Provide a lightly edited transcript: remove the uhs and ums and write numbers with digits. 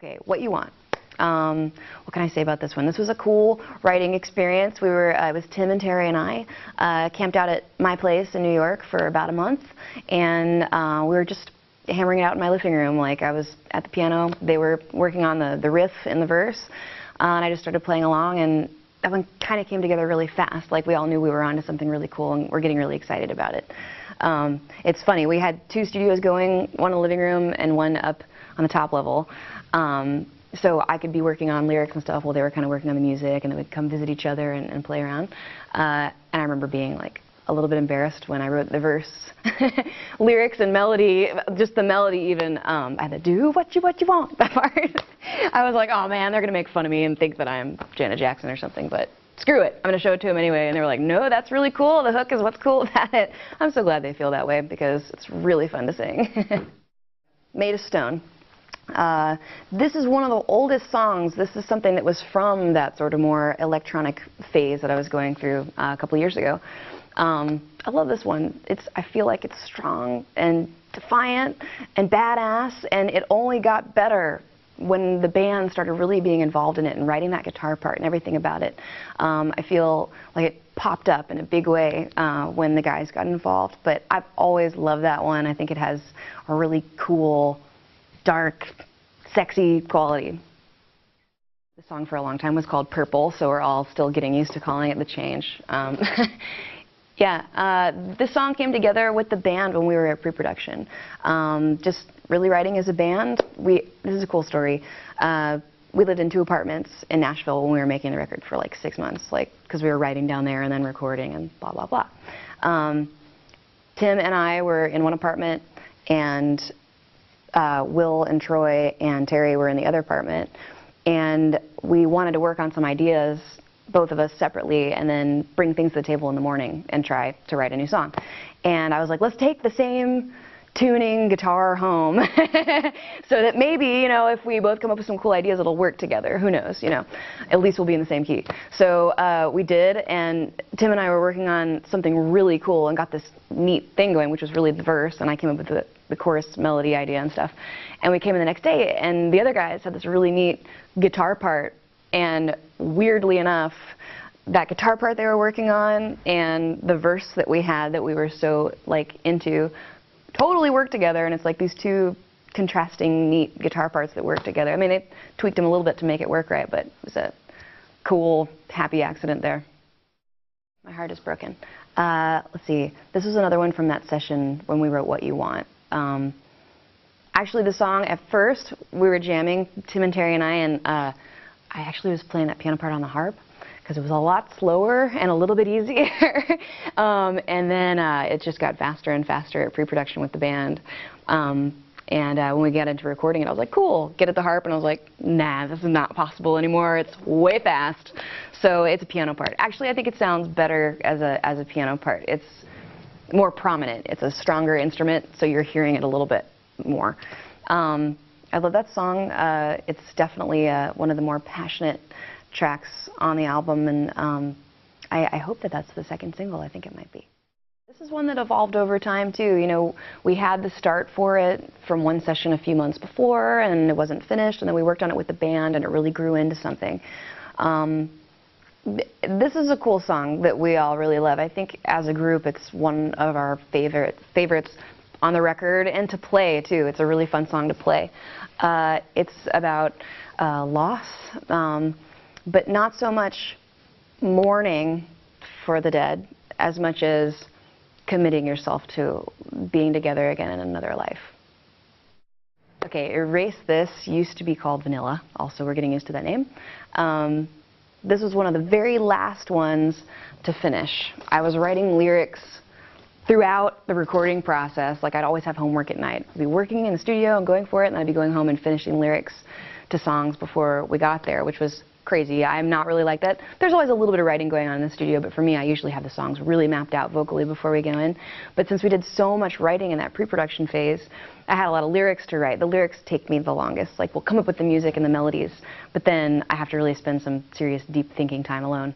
Okay, what you want. What can I say about this one? This was a cool writing experience. It was Tim and Terry and I camped out at my place in New York for about a month, and we were just hammering it out in my living room. Like, I was at the piano, they were working on the riff in the verse, and I just started playing along, and that one kind of came together really fast. Like, we all knew we were onto something really cool, and we're getting really excited about it. It's funny, we had 2 studios going, one in the living room and one up on the top level. So I could be working on lyrics and stuff while they were kind of working on the music, and then we'd come visit each other and play around. And I remember being like a little bit embarrassed when I wrote the verse, lyrics and melody, just the melody even. I had to do what you want, that part. I was like, oh man, they're gonna make fun of me and think that I'm Janet Jackson or something, but screw it, I'm gonna show it to them anyway. And they were like, no, that's really cool, the hook is what's cool about it. I'm so glad they feel that way because it's really fun to sing. Made of Stone. This is one of the oldest songs. This is something that was from that sort of more electronic phase that I was going through a couple of years ago. I love this one. I feel like it's strong and defiant and badass, and it only got better when the band started really being involved in it and writing that guitar part and everything about it. I feel like it popped up in a big way when the guys got involved, but I've always loved that one. I think it has a really cool, dark, sexy quality. The song for a long time was called Purple, so we're all still getting used to calling it The Change. Yeah, this song came together with the band when we were at pre-production. Just really writing as a band. This is a cool story. We lived in 2 apartments in Nashville when we were making the record for like 6 months, because we were writing down there and then recording and blah, blah, blah. Tim and I were in one apartment, and Will and Troy and Terry were in the other apartment, and we wanted to work on some ideas, both of us separately, and then bring things to the table in the morning and try to write a new song. And I was like, let's take the same tuning guitar home so that maybe, you know, if we both come up with some cool ideas, it'll work together. Who knows, you know, at least we'll be in the same key. So we did, and Tim and I were working on something really cool and got this neat thing going, which was really the verse, and I came up with the chorus melody idea and stuff. And we came in the next day, and the other guys had this really neat guitar part, and weirdly enough, that guitar part they were working on and the verse that we had that we were so into totally worked together, and it's like these 2 contrasting neat guitar parts that work together. I mean, they tweaked them a little bit to make it work right, but it was a cool, happy accident there. My heart is broken. Let's see, this was another one from that session when we wrote What You Want. Actually, the song, at first, we were jamming, Tim and Terry and I actually was playing that piano part on the harp, because it was a lot slower and a little bit easier. And then it just got faster and faster at pre-production with the band. When we got into recording it, I was like, cool, get at the harp, and I was like, nah, this is not possible anymore, it's way fast. So it's a piano part. Actually, I think it sounds better as a piano part. It's more prominent, it's a stronger instrument, so you're hearing it a little bit more. I love that song. It's definitely one of the more passionate tracks on the album, and I hope that that's the 2nd single. I think it might be. This is one that evolved over time too. You know, we had the start for it from one session a few months before, and it wasn't finished, and then we worked on it with the band, and it really grew into something. This is a cool song that we all really love. I think as a group it's one of our favorites on the record, and to play too. It's a really fun song to play. It's about loss, but not so much mourning for the dead as much as committing yourself to being together again in another life. Okay, Erase This used to be called Vanilla. Also, we're getting used to that name. This was one of the very last ones to finish. I was writing lyrics throughout the recording process. Like, I'd always have homework at night. I'd be working in the studio and going for it, and I'd be going home and finishing lyrics to songs before we got there, which was crazy. I'm not really like that. There's always a little bit of writing going on in the studio, but for me, I usually have the songs really mapped out vocally before we go in. But since we did so much writing in that pre-production phase, I had a lot of lyrics to write. The lyrics take me the longest. Like, we'll come up with the music and the melodies, but then I have to really spend some serious, deep thinking time alone.